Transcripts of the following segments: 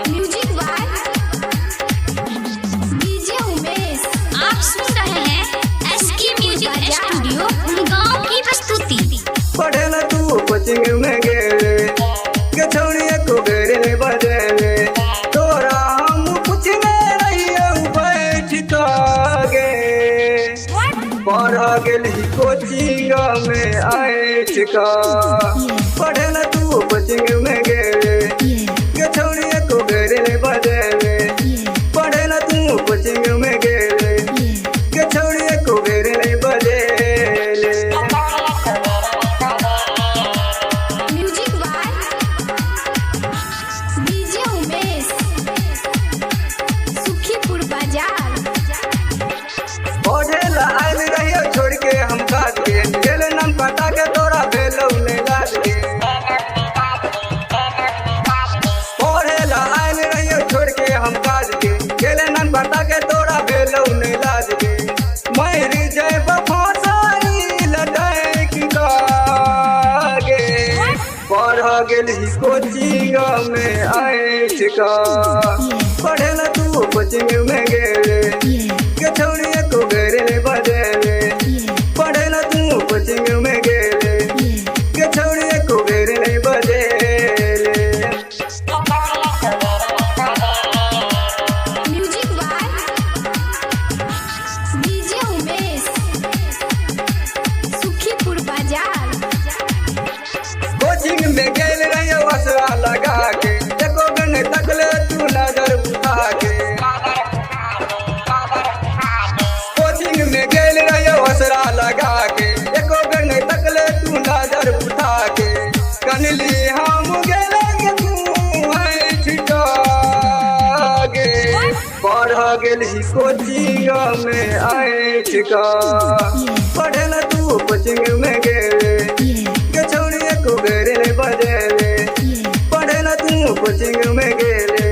Music by DJ Umesh. आप सुन रहे हैं एसके म्यूजिक स्टूडियो गांव की प्रस्तुति। पढ़े न तू कोचिंग में गेले के छौड़िए को गेरे ने बजेले तोरा हम पूछने रहिए बैठ के पढ़ गेली कोचिंग में आइठ का। पढ़े न तू कोचिंग में गेले के छौड़िए को गेरे ने बजेले पढ़े न तू कोचिंग में गेले के छौड़िए को गेरे ने बजेले। Music by DJ Umesh Sukhipur Bazar. पढ़ेला आइल रहियो छोड़ के हम काट के गेल नम पटा के तोरा भेलौ ने लाज के। पढ़ेला आइल रहियो छोड़ के हम काट के गेल नम पटा के तोरा भेलौ ने लाज के। मैरी जय बफासाई लटाई की कागे पढ़ गेली कोचिंग में आइठ का। पढ़ेला तू कोचिंग में गेले के छौड़िए को गेरे ने बजेले पढ़े न तू कोचिंग में गेले के छौड़िए को गेरे ने बजेले। Music by DJ Umesh Sukhipur Bazar. Coaching में गेल रहियो असरा लगा के एको गने तकले तू नजर उठा के। कोचिंग में गेल रहियो असरा लगा के एको गने तकले तू नजर उठा के। कनली हम गेले के तू आइठ के पढ़ गेली कोचिंग में आइठ का। पढ़े न तू कोचिंग में गेले के छौड़िए को गेरे ने बजेले पढ़े न तू कोचिंग में गेले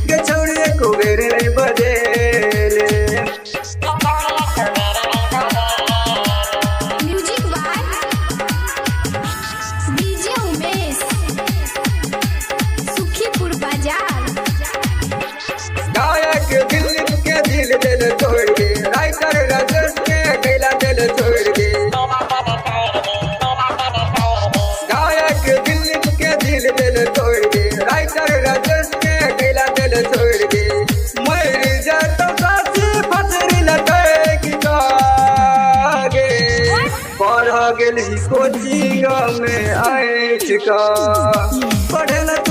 के छौड़िए को गेरे ने बजेले। Music by DJ Umesh Sukhipur Bazar. गायक दिलीप के दिल दिल तोड़ के राइटर राजेश के कैला दिल छोड़ के। गायक दिलीप के दिल दिल तोड़ के राइटर राजेश के कैला दिल छोड़ के। मर जाता काशी फसरी लगे की कागे पढ़ गेली कोचिंग में आइठ का। पढ़े न तू